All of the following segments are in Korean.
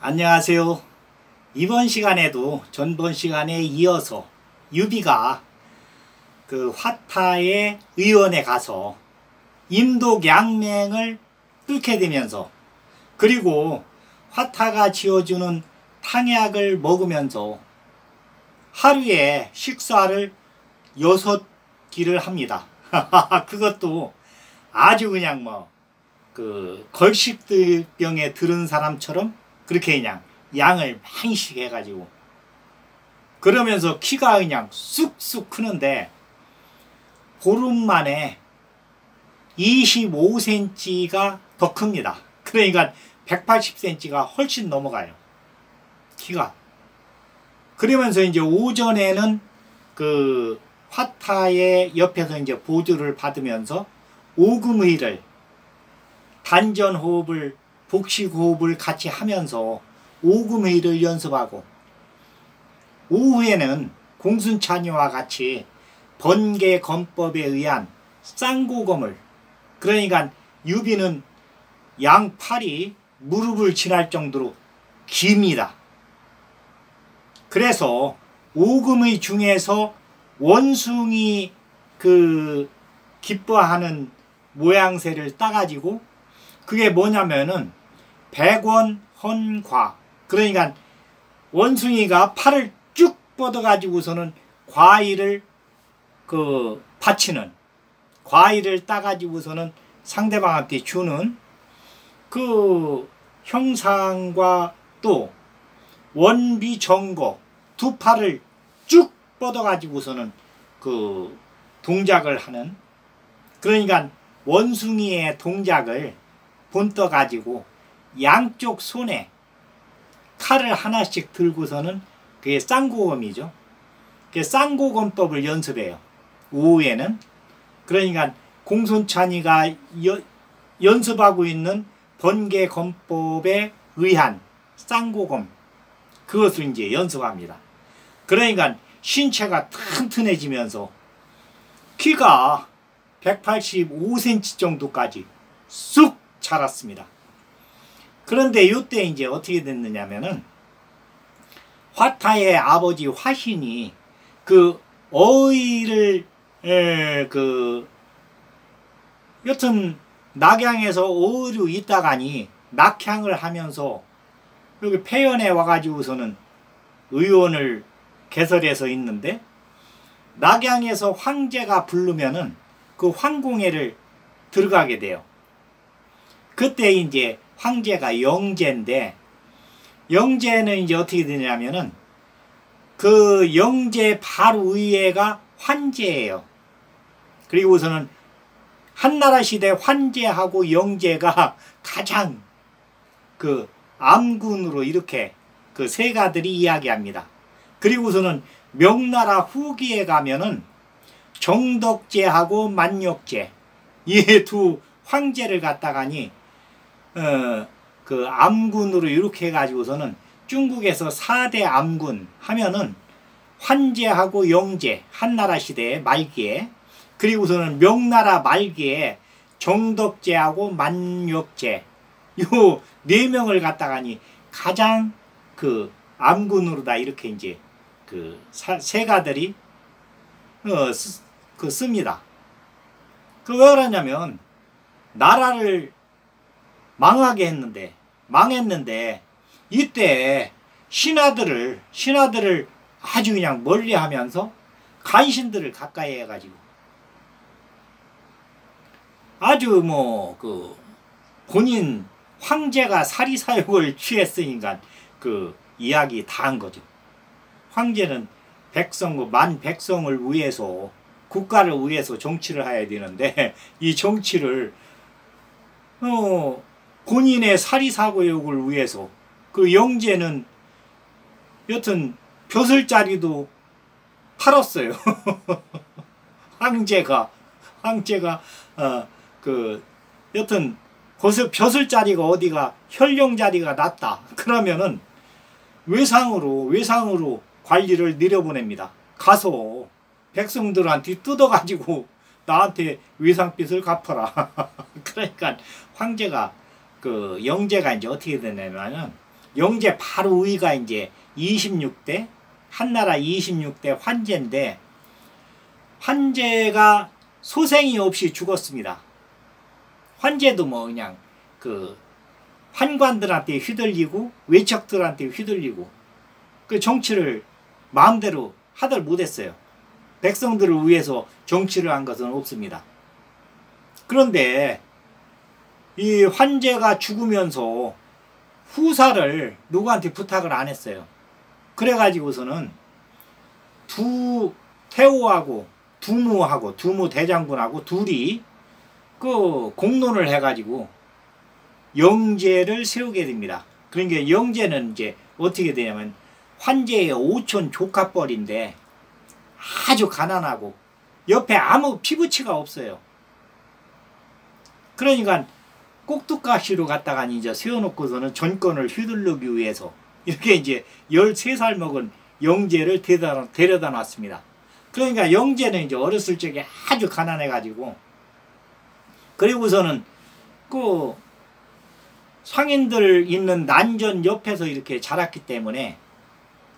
안녕하세요. 이번 시간에도 전번 시간에 이어서 유비가 그 화타의 의원에 가서 임독양맹을 뚫게 되면서, 그리고 화타가 지어주는 탕약을 먹으면서 하루에 식사를 6끼를 합니다. 그것도 아주 그냥 걸식병에 들은 사람처럼 그렇게 그냥 양을 많이씩 해가지고, 그러면서 키가 그냥 쑥쑥 크는데 보름 만에 25cm가 더 큽니다. 그러니까 180cm가 훨씬 넘어가요, 키가. 그러면서 이제 오전에는 그 화타의 옆에서 이제 보조를 받으면서 오금의를, 단전호흡을, 복식호흡을 같이 하면서 오금의를 연습하고, 오후에는 공순찬이와 같이 번개검법에 의한 쌍고검을, 그러니까 유비는 양팔이 무릎을 지날 정도로 깁니다. 그래서 오금의 중에서 원숭이 기뻐하는 모양새를 따가지고, 그게 뭐냐면은 백원헌과, 그러니까 원숭이가 팔을 쭉 뻗어가지고서는 과일을 바치는, 과일을 따가지고서는 상대방한테 주는 그 형상과, 또 원비정거, 두 팔을 쭉 뻗어가지고서는 그 동작을 하는, 그러니까 원숭이의 동작을 본떠가지고 양쪽 손에 칼을 하나씩 들고서는, 그게 쌍고검이죠. 그게 쌍고검법을 연습해요, 오후에는. 그러니까 공손찬이가 연습하고 있는 번개검법에 의한 쌍고검, 그것을 이제 연습합니다. 그러니까 신체가 튼튼해지면서 키가 185cm 정도까지 쑥 자랐습니다. 그런데 이때 이제 어떻게 됐느냐면은, 화타의 아버지 화신이 그 어의를 여튼 낙양에서 어의로 있다가니 낙향을 하면서 여기 폐연에 와가지고서는 의원을 개설해서 있는데, 낙양에서 황제가 부르면은 그 황궁회를 들어가게 돼요. 그때 이제 황제가 영제인데, 영제는 이제 어떻게 되냐면은 그 영제 바로 위에가 환제예요. 그리고서는 한나라 시대 환제하고 영제가 가장 그 암군으로 이렇게 그 세가들이 이야기합니다. 그리고서는 명나라 후기에 가면은 정덕제하고 만력제, 이 두 황제를 갖다가니 그 암군으로 이렇게 해가지고서는 중국에서 4대 암군 하면은 환제하고 영제, 한나라 시대 말기에, 그리고서는 명나라 말기에 정덕제하고 만력제, 요 4명을 갖다가니 가장 그 암군으로다 이렇게 이제 그 세가들이 씁니다. 왜 그러냐면 나라를 망했는데 이때 신하들을 아주 그냥 멀리하면서 간신들을 가까이 해가지고 아주 본인 황제가 사리사욕을 취했으니까 그 이야기 다 한 거죠. 황제는 만 백성을 위해서, 국가를 위해서 정치를 해야 되는데, 이 정치를 본인의 사리사욕을 위해서, 그 영제는 여튼 벼슬자리도 팔았어요. 황제가 여튼 벼슬자리가 어디가 현령자리가 낫다 그러면은 외상으로 관리를 내려보냅니다. 가서 백성들한테 뜯어가지고 나한테 외상빚을 갚아라. 그러니까 황제가 영제가 이제 어떻게 되냐면은 영제 바로 위가 이제 26대 한나라 26대 환제인데 환제가 소생이 없이 죽었습니다. 환제도 뭐 그냥 그 환관들한테 휘둘리고 외척들한테 휘둘리고 그 정치를 마음대로 하들 못했어요. 백성들을 위해서 정치를 한 것은 없습니다. 그런데 이 환제가 죽으면서 후사를 누구한테 부탁을 안 했어요. 그래가지고서는 태호하고 두무 대장군하고 둘이 그 공론을 해가지고 영제를 세우게 됩니다. 그러니까 영제는 이제 어떻게 되냐면 환제의 오촌 조카뻘인데 아주 가난하고 옆에 아무 피부치가 없어요. 그러니까 꼭두가시로 갖다가 이제 세워놓고서는 전권을 휘둘르기 위해서 이렇게 이제 13살 먹은 영제를 데려다 놨습니다. 그러니까 영제는 이제 어렸을 적에 아주 가난해가지고 그리고서는 그 상인들 있는 난전 옆에서 이렇게 자랐기 때문에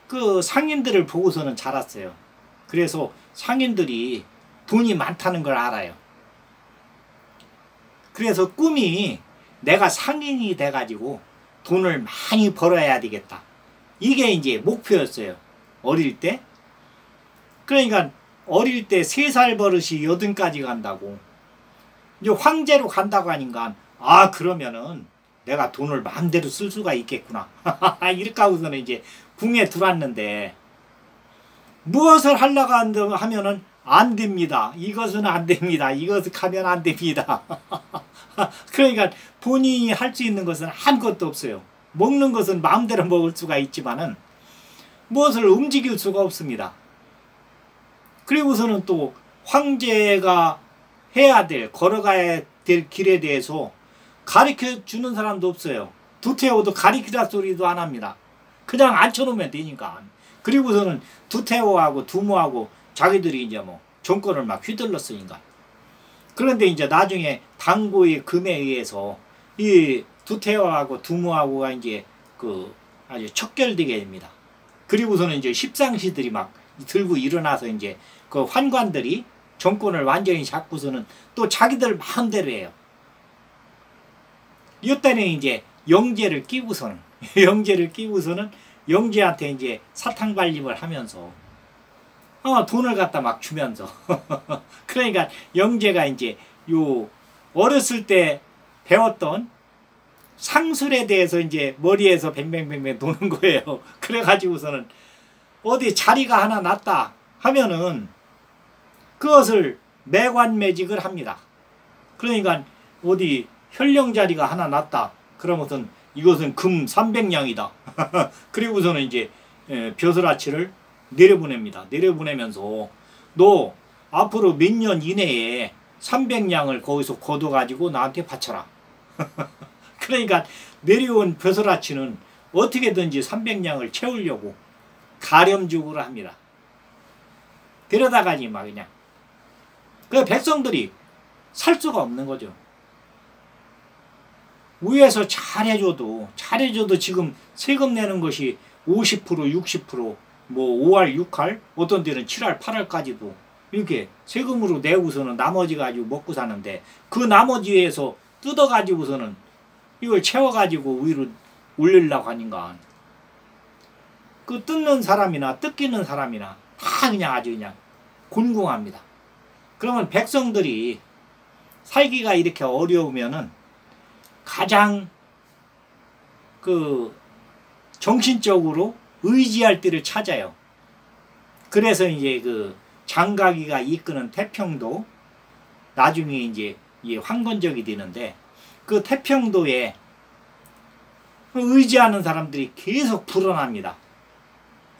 그 상인들을 보고서는 자랐어요. 그래서 상인들이 돈이 많다는 걸 알아요. 그래서 꿈이 내가 상인이 돼가지고 돈을 많이 벌어야 되겠다. 이게 이제 목표였어요. 어릴 때. 그러니까 어릴 때 3살 버릇이 80까지 간다고. 이제 황제로 간다고 하니까 아 그러면은 내가 돈을 마음대로 쓸 수가 있겠구나. 이렇게 하고서는 이제 궁에 들어왔는데 무엇을 하려고 하면은 안 됩니다. 이것은 안 됩니다. 이것을 하면 안 됩니다. 그러니까 본인이 할 수 있는 것은 아무것도 없어요. 먹는 것은 마음대로 먹을 수가 있지만은 무엇을 움직일 수가 없습니다. 그리고서는 또 황제가 해야 될 걸어가야 될 길에 대해서 가르쳐 주는 사람도 없어요. 두태호도 가르치라 소리도 안 합니다. 그냥 앉혀놓으면 되니까. 그리고서는 두태호하고 두무하고 자기들이 이제 뭐 정권을 막 휘둘렀으니까. 그런데 이제 나중에 당고의 금에 의해서 이 두태호하고 두무하고가 이제 그 아주 척결되게 됩니다. 그리고서는 이제 십상시들이 막 들고 일어나서 이제 그 환관들이 정권을 완전히 잡고서는 또 자기들 마음대로 해요. 이때는 이제 영제를 끼고서는 영제한테 이제 사탕 발림을 하면서 돈을 갖다 막 주면서 그러니까 영제가 이제 요 어렸을 때 배웠던 상술에 대해서 이제 머리에서 뱅뱅뱅뱅 도는 거예요. 그래가지고서는 어디 자리가 하나 났다 하면은 그것을 매관매직을 합니다. 그러니까 어디 현령 자리가 하나 났다 그러면은 이것은 금 300냥이다. 그리고서는 이제 벼슬아치를 내려보냅니다. 내려보내면서 너 앞으로 몇 년 이내에 300냥을 거기서 걷어가지고 나한테 바쳐라. 그러니까 내려온 벼슬아치는 어떻게든지 300냥을 채우려고 가렴주구를 합니다. 데려다가니 막 그냥. 그 백성들이 살 수가 없는 거죠. 위에서 잘해줘도 지금 세금 내는 것이 50% 60% 뭐 5할 6할 어떤 데는 7할 8할까지도 이렇게 세금으로 내고서는 나머지 가지고 먹고 사는데 그 나머지에서 뜯어 가지고서는 이걸 채워 가지고 위로 올리려고 하니까 그 뜯는 사람이나 뜯기는 사람이나 다 그냥 아주 그냥 곤궁합니다. 그러면 백성들이 살기가 이렇게 어려우면은 가장 그 정신적으로 의지할 때를 찾아요. 그래서 이제 그 장가기가 이끄는 태평도 나중에 이제 황건적이 되는데 그 태평도에 의지하는 사람들이 계속 불어납니다.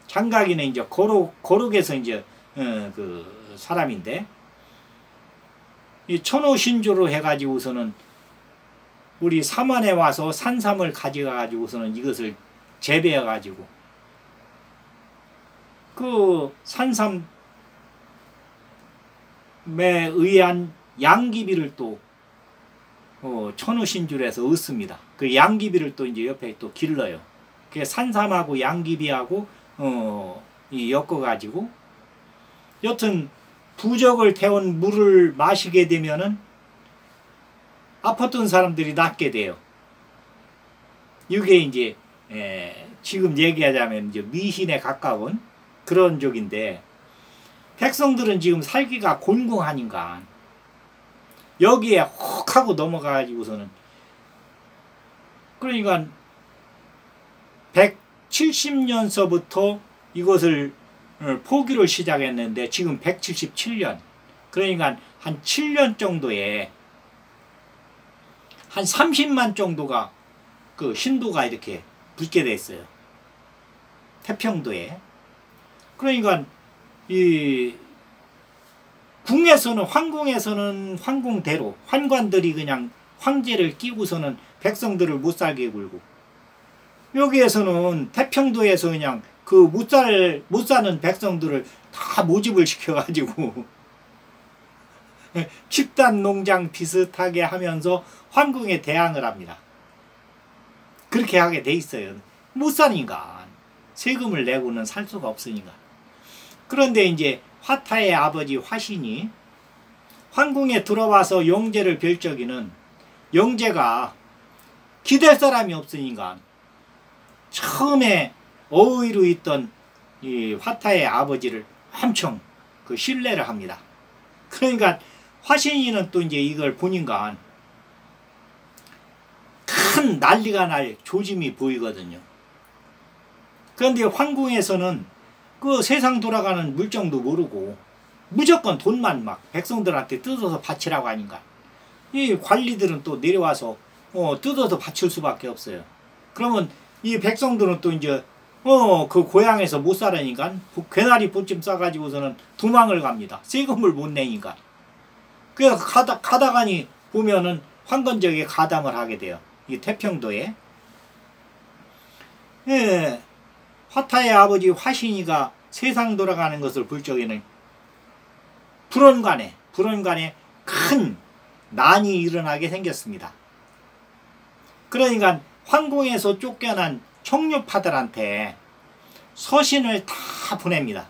장가기는 이제 거록에서 이제 그 사람인데 이 천호신조로 해가지고서는 우리 삼안에 와서 산삼을 가져가지고서는 이것을 재배해가지고 그 산삼에 의한 양귀비를 또 천우신줄에서 얻습니다. 그 양귀비를 또 이제 옆에 또 길러요. 그 산삼하고 양귀비하고 이 엮어가지고 여튼 부적을 태운 물을 마시게 되면은 아팠던 사람들이 낫게 돼요. 이게 이제 지금 얘기하자면 이제 미신에 가까운 그런 쪽인데, 백성들은 지금 살기가 곤궁하니까 여기에 혹 하고 넘어가가지고서는, 그러니까 170년서부터 이것을 포기를 시작했는데 지금 177년, 그러니까 한 7년 정도에 한 30만 정도가 그 신도가 이렇게 붙게 됐어요. 태평도에. 그러니까 이 궁에서는, 황궁에서는 황궁대로 환관들이 그냥 황제를 끼고서는 백성들을 못 살게 굴고, 여기에서는 태평도에서 그냥 그 못 사는 백성들을 다 모집을 시켜가지고 집단 농장 비슷하게 하면서 황궁에 대항을 합니다. 그렇게 하게 돼 있어요. 못 사니까. 세금을 내고는 살 수가 없으니까. 그런데 이제 화타의 아버지 화신이 황궁에 들어와서 영제를 뵐 적에는 영제가 기댈 사람이 없으니까 처음에 어의로 있던 이 화타의 아버지를 엄청 그 신뢰를 합니다. 그러니까 화신이는 또 이제 이걸 보니까 큰 난리가 날 조짐이 보이거든요. 그런데 황궁에서는 그 세상 돌아가는 물정도 모르고 무조건 돈만 막 백성들한테 뜯어서 바치라고 하니까 이 관리들은 또 내려와서 뜯어서 바칠 수밖에 없어요. 그러면 이 백성들은 또 이제 그 고향에서 못 살으니까 괴나리 보찜 싸가지고서는 도망을 갑니다. 세금을 못 내니까. 그래서 가다가니 보면은 황건적에 가담을 하게 돼요. 이 태평도에. 예, 화타의 아버지 화신이가 세상 돌아가는 것을 볼 적에는 불원관에 큰 난이 일어나게 생겼습니다. 그러니까 황궁에서 쫓겨난 청류파들한테 서신을 다 보냅니다.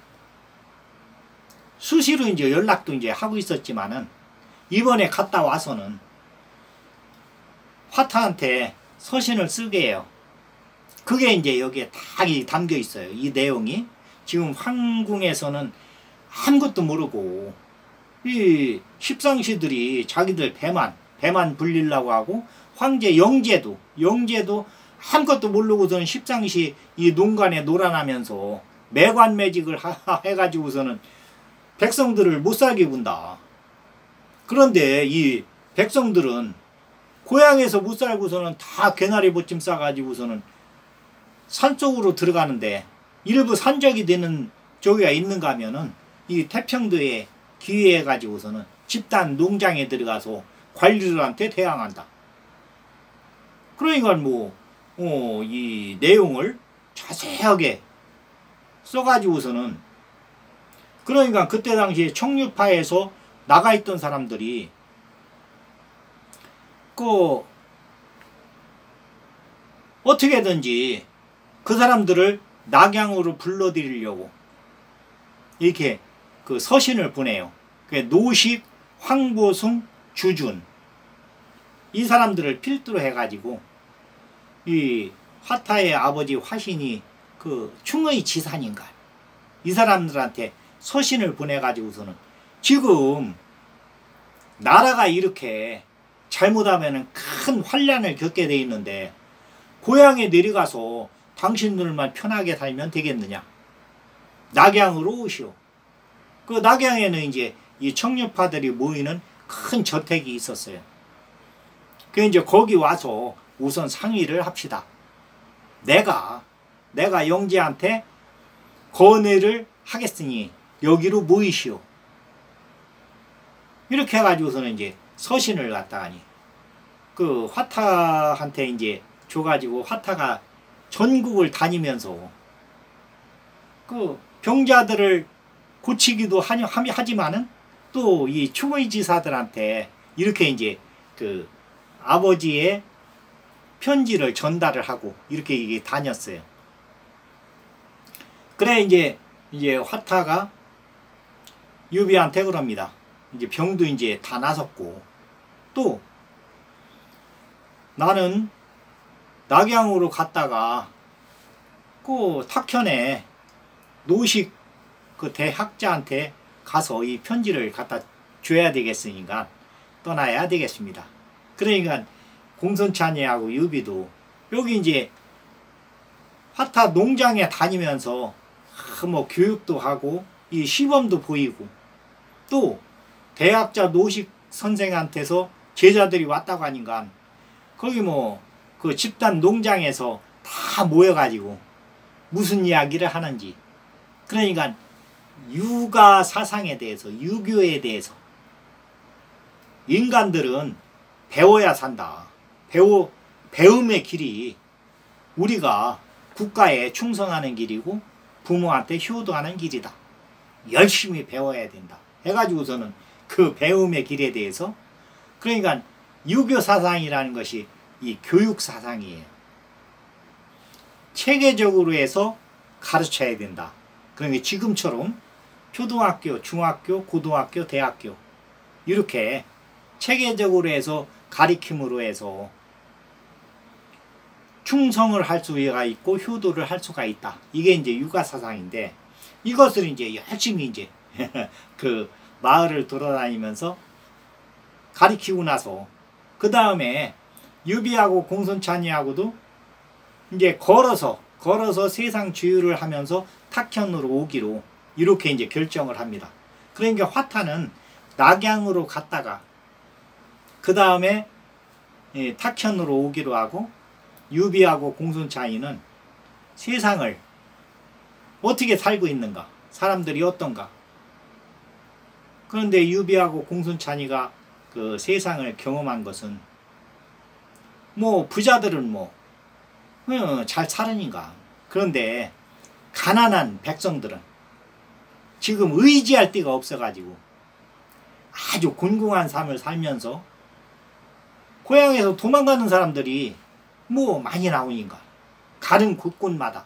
수시로 이제 연락도 이제 하고 있었지만은 이번에 갔다 와서는 화타한테 서신을 쓰게 해요. 그게 이제 여기에 다 담겨 있어요. 이 내용이. 지금 황궁에서는 아무것도 모르고 이 십상시들이 자기들 배만 불리려고 하고, 황제 영제도 아무것도 모르고서는 십상시 이 농간에 놀아나면서 매관매직을 해가지고서는 백성들을 못 살게 군다. 그런데 이 백성들은 고향에서 못 살고서는 다 괴나리 보찜 싸가지고서는 산속으로 들어가는데, 일부 산적이 되는 저기가 있는가 하면은 이 태평도에 기회해 가지고서는 집단 농장에 들어가서 관리들한테 대항한다. 그러니까 이 내용을 자세하게 써가지고서는, 그러니까 그때 당시에 청류파에서 나가 있던 사람들이 그 어떻게든지 그 사람들을 낙양으로 불러들이려고 이렇게 그 서신을 보내요. 노식, 황보숭, 주준, 이 사람들을 필두로 해가지고 이 화타의 아버지 화신이 그 충의 지산인가 이 사람들한테 서신을 보내가지고서는, 지금 나라가 이렇게 잘못하면 큰 환란을 겪게 돼 있는데 고향에 내려가서 당신들만 편하게 살면 되겠느냐. 낙양으로 오시오. 그 낙양에는 이제 이 청류파들이 모이는 큰 저택이 있었어요. 그 이제 거기 와서 우선 상의를 합시다. 내가 영제한테 건의를 하겠으니 여기로 모이시오. 이렇게 해가지고서는 이제 서신을 갖다가니 그 화타한테 이제 줘가지고 화타가 전국을 다니면서 그 병자들을 고치기도 하지만은 또 이 충의지사들한테 이렇게 이제 그 아버지의 편지를 전달을 하고 이렇게 이게 다녔어요. 그래 이제 화타가 유비한테 그럽니다. 이제 병도 이제 다 나섰고 또 나는 낙양으로 갔다가 그 탁현에 노식 그 대학자한테 가서 이 편지를 갖다 줘야 되겠으니까 떠나야 되겠습니다. 그러니까 공손찬이하고 유비도 여기 이제 화타 농장에 다니면서 뭐 교육도 하고 이 시범도 보이고 또 대학자 노식 선생한테서 제자들이 왔다고 하니까 거기 뭐 그 집단 농장에서 다 모여가지고 무슨 이야기를 하는지 그러니까 유가 사상에 대해서 유교에 대해서 인간들은 배워야 산다. 배움의 길이 우리가 국가에 충성하는 길이고 부모한테 효도하는 길이다. 열심히 배워야 된다. 해가지고서는 그 배움의 길에 대해서 그러니까 유교 사상이라는 것이 이 교육 사상이에요. 체계적으로 해서 가르쳐야 된다. 그러니까 지금처럼 초등학교, 중학교, 고등학교, 대학교 이렇게 체계적으로 해서 가리킴으로 해서 충성을 할 수가 있고 효도를 할 수가 있다. 이게 이제 육아 사상인데 이것을 이제 열심히 이제 그 마을을 돌아다니면서 가리키고 나서 그 다음에 유비하고 공손찬이하고도 이제 걸어서 세상 주유를 하면서 탁현으로 오기로 이렇게 이제 결정을 합니다. 그러니까 화타는 낙양으로 갔다가 그 다음에 탁현으로 오기로 하고 유비하고 공손찬이는 세상을 어떻게 살고 있는가, 사람들이 어떤가. 그런데 유비하고 공손찬이가 그 세상을 경험한 것은 뭐 부자들은 뭐 잘 사느니까. 그런데 가난한 백성들은 지금 의지할 데가 없어가지고 아주 곤궁한 삶을 살면서 고향에서 도망가는 사람들이 뭐 많이 나오니까 가는 곳곳마다.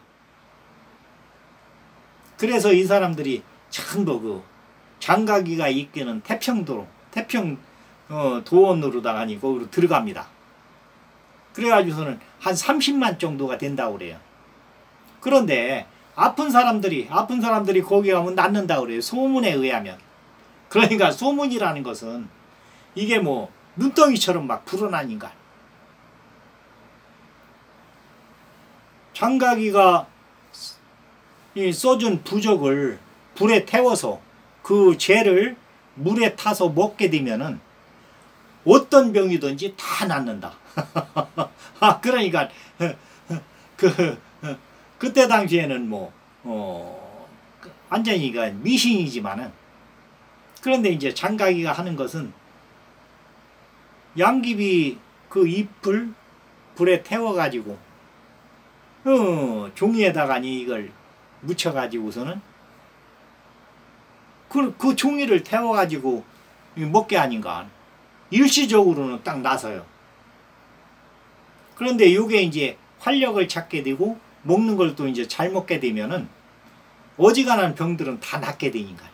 그래서 이 사람들이 전부 그 장가기가 이끄는 태평도로 도원으로다가 거기로 들어갑니다. 그래가지고서는 한 30만 정도가 된다고 그래요. 그런데 아픈 사람들이 거기 가면 낫는다고 그래요. 소문에 의하면. 그러니까 소문이라는 것은 이게 뭐 눈덩이처럼 막 불어나니까. 장가기가 써준 부적을 불에 태워서 그 죄를 물에 타서 먹게 되면은 어떤 병이든지 다 낫는다. 그러니까 그때 당시에는 뭐 완전히 미신이지만은 그런데 이제 장가기가 하는 것은 양귀비 그 잎을 불에 태워가지고 종이에다가 이걸 묻혀가지고서는 그 종이를 태워가지고 먹게 하니까 일시적으로는 딱 나서요. 그런데 이게 이제 활력을 찾게 되고 먹는 걸 또 이제 잘 먹게 되면은 어지간한 병들은 다 낫게 되니까.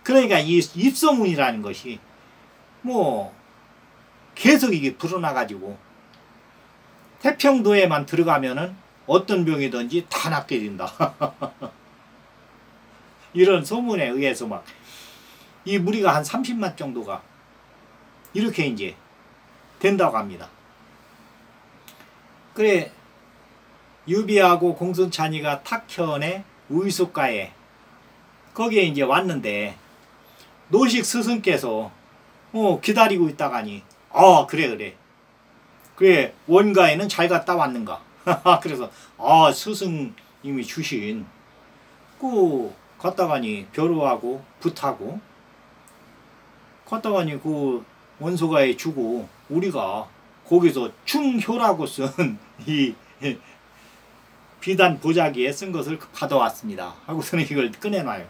그러니까 이 입소문이라는 것이 뭐 계속 이게 불어나가지고 태평도에만 들어가면은 어떤 병이든지 다 낫게 된다. 이런 소문에 의해서 막 이 무리가 한 30만 정도가 이렇게 이제 된다고 합니다. 그래 유비하고 공손찬이가 탁현의 우유숫가에 거기에 이제 왔는데 노식 스승께서 기다리고 있다가니 그래 원가에는 잘 갔다 왔는가. 그래서 스승님이 주신 그 갔다가니 벼루하고 붓하고 갔다가니 그 원소가에 주고 우리가 거기서 충효라고 쓴 이 비단 보자기에 쓴 것을 받아왔습니다. 하고서는 이걸 꺼내놔요.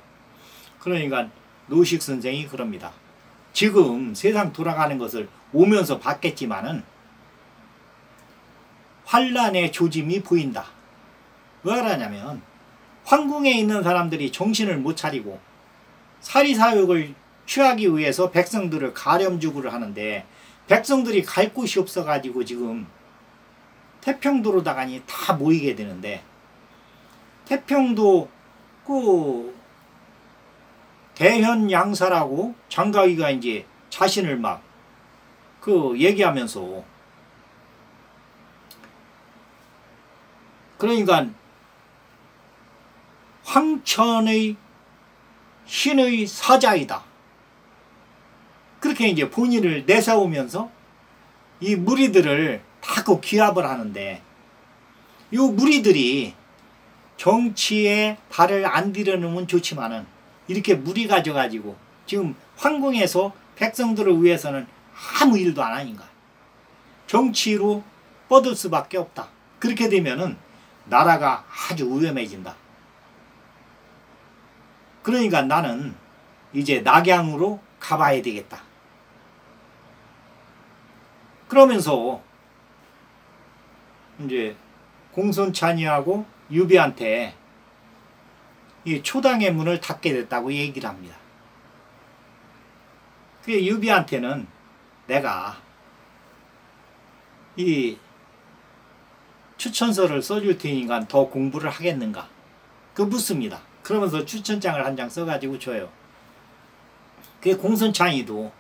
그러니까 노식 선생이 그럽니다. 지금 세상 돌아가는 것을 오면서 봤겠지만은 환란의 조짐이 보인다. 왜 그러냐면 황궁에 있는 사람들이 정신을 못 차리고 사리사욕을 취하기 위해서 백성들을 가렴주구를 하는데 백성들이 갈 곳이 없어가지고 지금 태평도로 나가니 다 모이게 되는데 태평도 그 대현양사라고 장가위가 이제 자신을 막 그 얘기하면서 그러니까 황천의 신의 사자이다. 그렇게 이제 본인을 내세우면서 이 무리들을 다 그 기합을 하는데 이 무리들이 정치에 발을 안 들여놓으면 좋지만은 이렇게 무리 가져가지고 지금 황궁에서 백성들을 위해서는 아무 일도 안 하니까 정치로 뻗을 수밖에 없다. 그렇게 되면은 나라가 아주 위험해진다. 그러니까 나는 이제 낙양으로 가봐야 되겠다. 그러면서 이제 공손찬이하고 유비한테 이 초당의 문을 닫게 됐다고 얘기를 합니다. 그 유비한테는 내가 이 추천서를 써줄 테니까 더 공부를 하겠는가? 그 묻습니다. 그러면서 추천장을 한 장 써가지고 줘요. 그 공손찬이도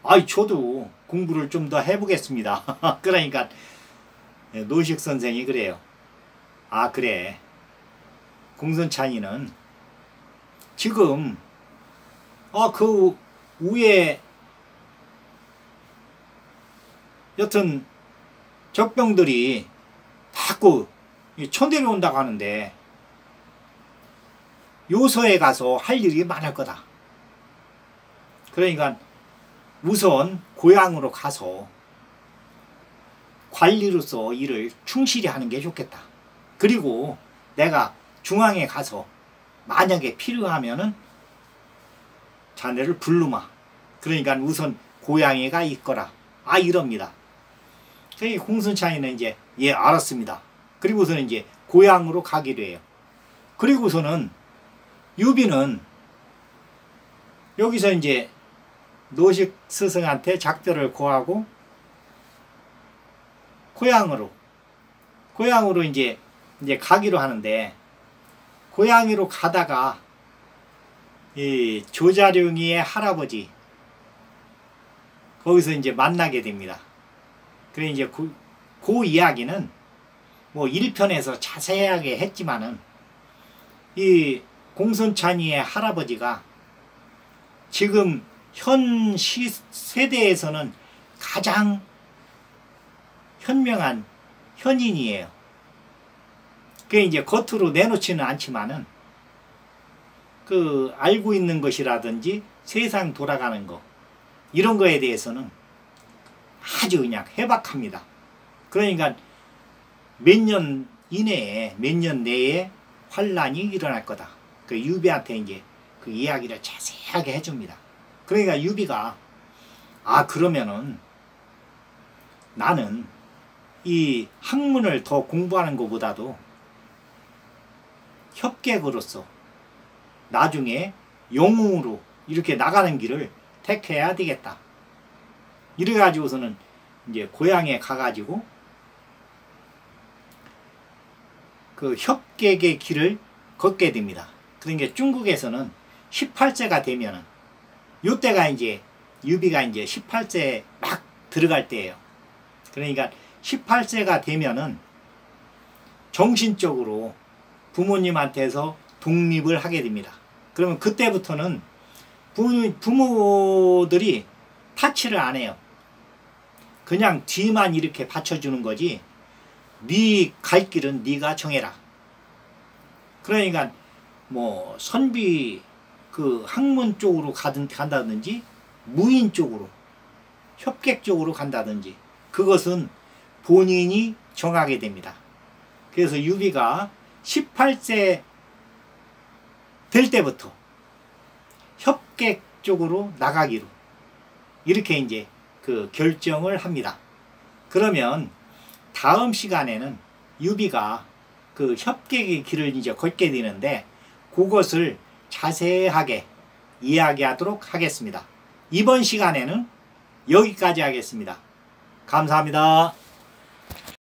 아이 저도 공부를 좀 더 해보겠습니다. 그러니까 노식 선생이 그래요. 아 그래. 공손찬이는 지금 그 위에 여튼 적병들이 자꾸 쳐내려 온다고 하는데 요서에 가서 할 일이 많을 거다. 그러니까 우선 고향으로 가서 관리로서 일을 충실히 하는 게 좋겠다. 그리고 내가 중앙에 가서 만약에 필요하면은 자네를 부르마. 그러니까 우선 고향에 가 있거라. 이럽니다. 그러니까 공손찬이는 이제 예 알았습니다. 그리고서는 이제 고향으로 가기로 해요. 그리고서는 유비는 여기서 이제 노식 스승한테 작별을 고하고 고향으로 이제 가기로 하는데 고향으로 가다가 이 조자룡이의 할아버지 거기서 이제 만나게 됩니다. 그래 이제 그 이야기는 뭐 1편에서 자세하게 했지만은 이 공손찬이의 할아버지가 지금 현 세대에서는 가장 현명한 현인이에요. 그게 이제 겉으로 내놓지는 않지만은 그 알고 있는 것이라든지 세상 돌아가는 거 이런 거에 대해서는 아주 그냥 해박합니다. 그러니까 몇 년 이내에 몇 년 내에 환란이 일어날 거다. 그 유비한테 이제 그 이야기를 자세하게 해줍니다. 그러니까 유비가 그러면은 나는 이 학문을 더 공부하는 것보다도 협객으로서 나중에 영웅으로 이렇게 나가는 길을 택해야 되겠다. 이래가지고서는 이제 고향에 가가지고 그 협객의 길을 걷게 됩니다. 그러니까 중국에서는 18세가 되면은 요때가 이제 유비가 이제 18세 막 들어갈 때예요. 그러니까 18세가 되면은 정신적으로 부모님한테서 독립을 하게 됩니다. 그러면 그때부터는 부모들이 타치를 안 해요. 그냥 뒤만 이렇게 받쳐주는 거지 네 갈 길은 네가 정해라. 그러니까 뭐 선비 그 학문 쪽으로 간다든지 무인 쪽으로 협객 쪽으로 간다든지 그것은 본인이 정하게 됩니다. 그래서 유비가 18세 될 때부터 협객 쪽으로 나가기로 이렇게 이제 그 결정을 합니다. 그러면 다음 시간에는 유비가 그 협객의 길을 이제 걷게 되는데 그것을 자세하게 이야기하도록 하겠습니다. 이번 시간에는 여기까지 하겠습니다. 감사합니다.